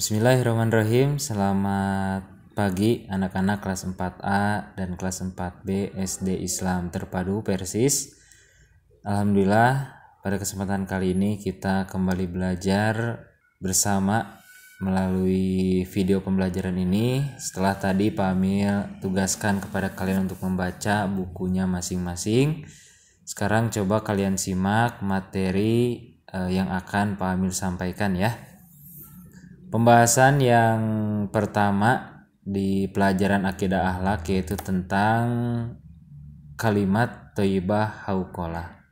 Bismillahirrahmanirrahim. Selamat pagi anak-anak kelas 4A dan kelas 4B SD Islam Terpadu Persis. Alhamdulillah, pada kesempatan kali ini kita kembali belajar bersama melalui video pembelajaran ini. Setelah tadi Pak Amil tugaskan kepada kalian untuk membaca bukunya masing-masing, sekarang coba kalian simak materi yang akan Pak Amil sampaikan ya. Pembahasan yang pertama di pelajaran akidah akhlak yaitu tentang kalimat thayyibah hauqalah.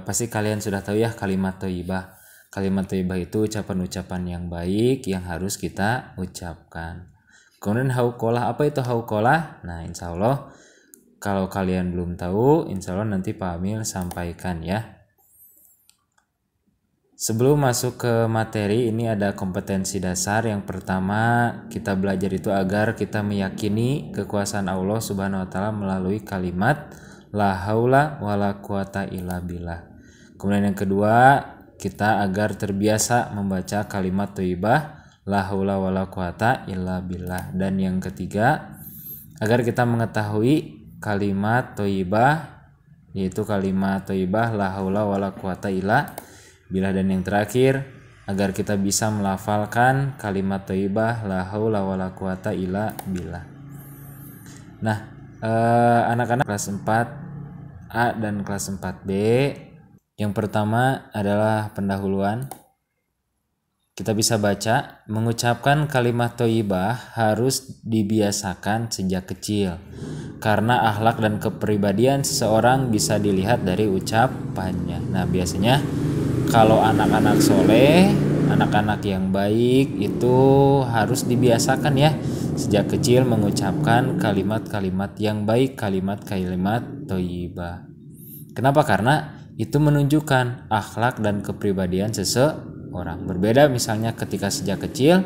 Pasti kalian sudah tahu ya kalimat thayyibah. Kalimat thayyibah itu ucapan-ucapan yang baik yang harus kita ucapkan. Kemudian hauqalah, apa itu hauqalah? Nah, insya Allah kalau kalian belum tahu, insya Allah nanti Pak Amil sampaikan ya. Sebelum masuk ke materi, ini ada kompetensi dasar. Yang pertama, kita belajar itu agar kita meyakini kekuasaan Allah Subhanahu wa taala melalui kalimat la haula wala quwata illa billah. Kemudian yang kedua, kita agar terbiasa membaca kalimat thayyibah la haula wala quwata illa billah. Dan yang ketiga, agar kita mengetahui kalimat thayyibah yaitu kalimat thayyibah la haula wala quwata illa billah. Dan yang terakhir, agar kita bisa melafalkan kalimat thayyibah la haula wala quwata illa billah. Nah, anak-anak kelas 4A dan kelas 4B, yang pertama adalah pendahuluan. Kita bisa baca, mengucapkan kalimat thayyibah harus dibiasakan sejak kecil, karena akhlak dan kepribadian seseorang bisa dilihat dari ucapannya. Nah, biasanya kalau anak-anak soleh, anak-anak yang baik itu harus dibiasakan ya sejak kecil mengucapkan kalimat-kalimat yang baik, kalimat-kalimat thayyibah. Kenapa? Karena itu menunjukkan akhlak dan kepribadian seseorang. Berbeda misalnya ketika sejak kecil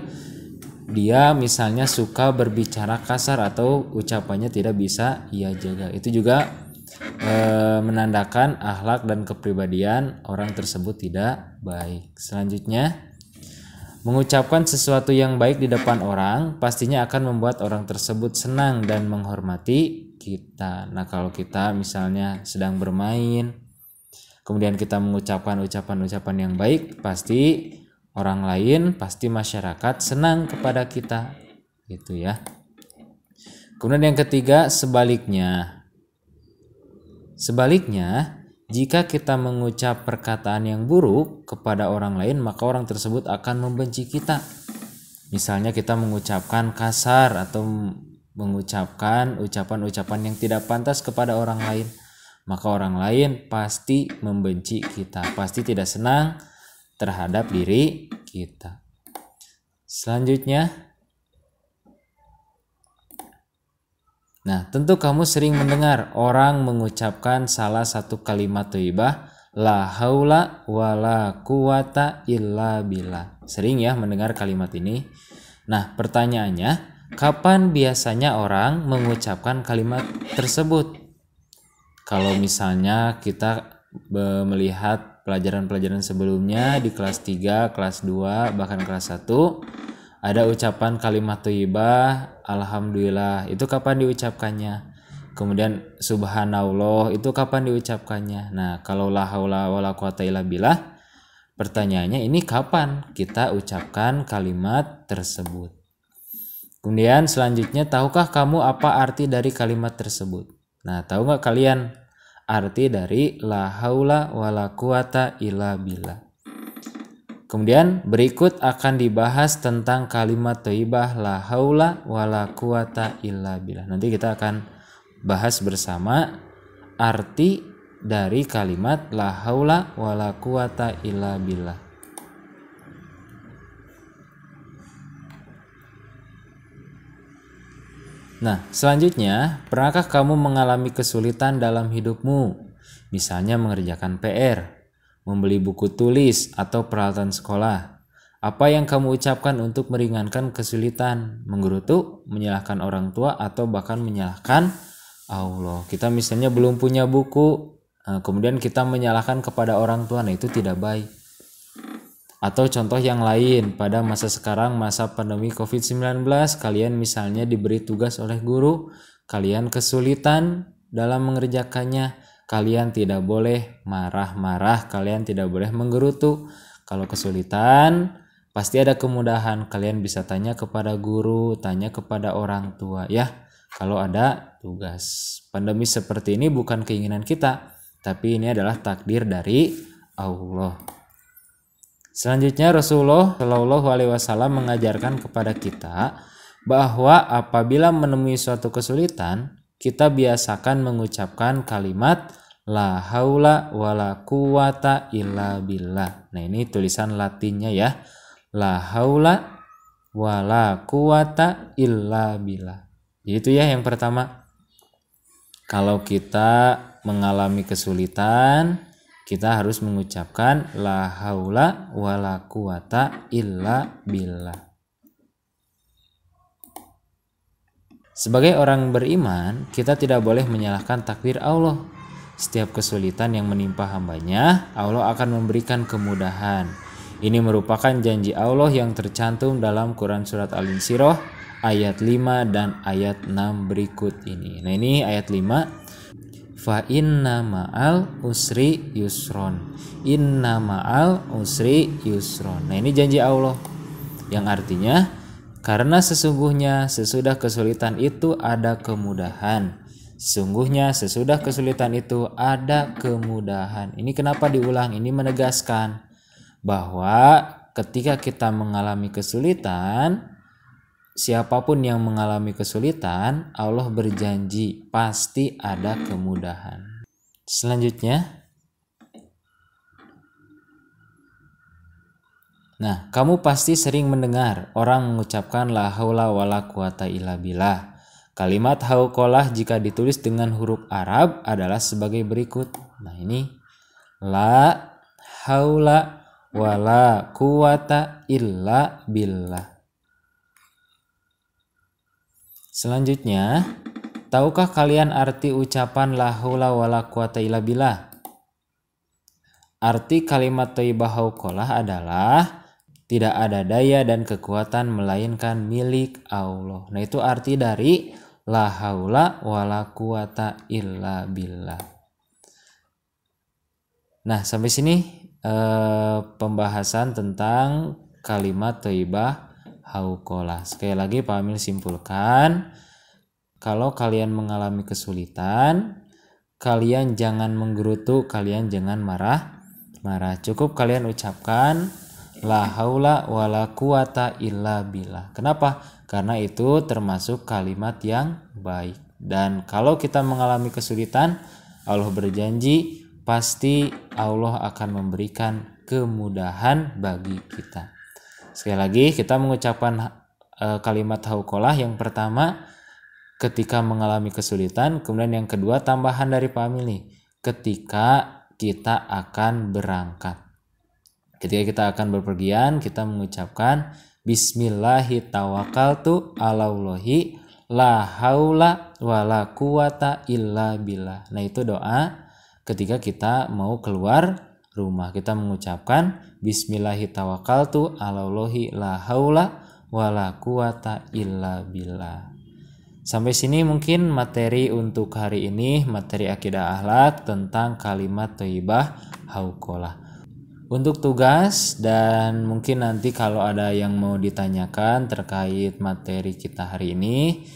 dia misalnya suka berbicara kasar atau ucapannya tidak bisa ia jaga. Itu juga menandakan akhlak dan kepribadian orang tersebut tidak baik. Selanjutnya, mengucapkan sesuatu yang baik di depan orang pastinya akan membuat orang tersebut senang dan menghormati kita. Nah, kalau kita misalnya sedang bermain, kemudian kita mengucapkan ucapan-ucapan yang baik, pasti orang lain, pasti masyarakat senang kepada kita, gitu ya. Kemudian yang ketiga, Sebaliknya, jika kita mengucap perkataan yang buruk kepada orang lain, maka orang tersebut akan membenci kita. Misalnya kita mengucapkan kasar atau mengucapkan ucapan-ucapan yang tidak pantas kepada orang lain, maka orang lain pasti membenci kita, pasti tidak senang terhadap diri kita. Selanjutnya, nah, tentu kamu sering mendengar orang mengucapkan salah satu kalimat thayyibah la haula wala quwata illa billah. Sering ya mendengar kalimat ini. Nah, pertanyaannya, kapan biasanya orang mengucapkan kalimat tersebut? Kalau misalnya kita melihat pelajaran-pelajaran sebelumnya di kelas 3, kelas 2, bahkan kelas 1, ada ucapan kalimat thayyibah alhamdulillah, itu kapan diucapkannya? Kemudian subhanallah, itu kapan diucapkannya? Nah, kalau la haula wala quwata illa billah, pertanyaannya ini kapan kita ucapkan kalimat tersebut? Kemudian selanjutnya, tahukah kamu apa arti dari kalimat tersebut? Nah, tahu nggak kalian arti dari la haula wala quwata illa billah? Kemudian berikut akan dibahas tentang kalimat thayyibah la haula wala quwata illa billah. Nanti kita akan bahas bersama arti dari kalimat la haula wala quwata illa billah. Nah, selanjutnya, pernahkah kamu mengalami kesulitan dalam hidupmu? Misalnya mengerjakan PR, membeli buku tulis, atau peralatan sekolah. Apa yang kamu ucapkan untuk meringankan kesulitan? Menggerutu, menyalahkan orang tua, atau bahkan menyalahkan Allah. Kita misalnya belum punya buku, kemudian kita menyalahkan kepada orang tua, nah itu tidak baik. Atau contoh yang lain, pada masa sekarang, masa pandemi COVID-19, kalian misalnya diberi tugas oleh guru, kalian kesulitan dalam mengerjakannya, kalian tidak boleh marah-marah, kalian tidak boleh menggerutu. Kalau kesulitan, pasti ada kemudahan, kalian bisa tanya kepada guru, tanya kepada orang tua ya, kalau ada tugas. Pandemi seperti ini bukan keinginan kita, tapi ini adalah takdir dari Allah. Selanjutnya Rasulullah Shallallahu Alaihi Wasallam mengajarkan kepada kita bahwa apabila menemui suatu kesulitan, kita biasakan mengucapkan kalimat la haula wala quwata illa billah. Nah, ini tulisan Latinnya ya. La haula wala quwata illa billah. Itu ya yang pertama. Kalau kita mengalami kesulitan, kita harus mengucapkan la haula wala quwata illa billah. Sebagai orang beriman, kita tidak boleh menyalahkan takdir Allah. Setiap kesulitan yang menimpa hambanya, Allah akan memberikan kemudahan. Ini merupakan janji Allah yang tercantum dalam Quran Surat Al-Insyirah ayat 5 dan ayat 6 berikut ini. Nah, ini ayat 5. Fa inna ma'al usri yusron. Inna ma'al usri yusron. Nah, ini janji Allah yang artinya karena sesungguhnya sesudah kesulitan itu ada kemudahan. Sesungguhnya sesudah kesulitan itu ada kemudahan. Ini kenapa diulang? Ini menegaskan bahwa ketika kita mengalami kesulitan, siapapun yang mengalami kesulitan, Allah berjanji pasti ada kemudahan. Selanjutnya, nah, kamu pasti sering mendengar orang mengucapkan la haula wala quwata illa billah. Kalimat hauqalah jika ditulis dengan huruf Arab adalah sebagai berikut. Nah, ini la haula wala quwata illa billah. Selanjutnya, tahukah kalian arti ucapan la haula wala quwata illa billah? Arti kalimat thayyibah hauqalah adalah tidak ada daya dan kekuatan melainkan milik Allah. Nah, itu arti dari la haula wala quwata illa billah. Nah, sampai sini pembahasan tentang kalimat thayyibah hauqalah. Sekali lagi Pak Amil simpulkan, kalau kalian mengalami kesulitan, kalian jangan menggerutu, kalian jangan marah-marah. Cukup kalian ucapkan la haula wala quwata illa billah. Kenapa? Karena itu termasuk kalimat yang baik. Dan kalau kita mengalami kesulitan, Allah berjanji pasti Allah akan memberikan kemudahan bagi kita. Sekali lagi kita mengucapkan kalimat hauqalah yang pertama ketika mengalami kesulitan, kemudian yang kedua tambahan dari Pak Amil nih, ketika kita akan berangkat. Ketika kita akan berpergian, kita mengucapkan bismillahi tawakkaltu alallahi la haula wala quwata illa billah. Nah, itu doa ketika kita mau keluar rumah, kita mengucapkan bismillahi tawakkaltu alallahi la haula wala quwata illa billah. Sampai sini mungkin materi untuk hari ini, materi akidah akhlak tentang kalimat thayyibah hauqalah. Untuk tugas dan mungkin nanti kalau ada yang mau ditanyakan terkait materi kita hari ini,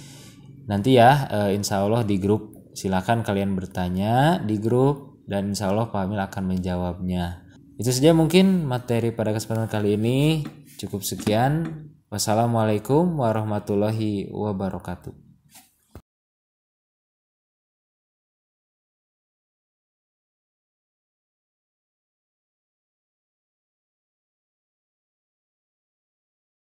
nanti ya insya Allah di grup, silakan kalian bertanya di grup dan insya Allah Pak Amil akan menjawabnya. Itu saja mungkin materi pada kesempatan kali ini. Cukup sekian. Wassalamualaikum warahmatullahi wabarakatuh.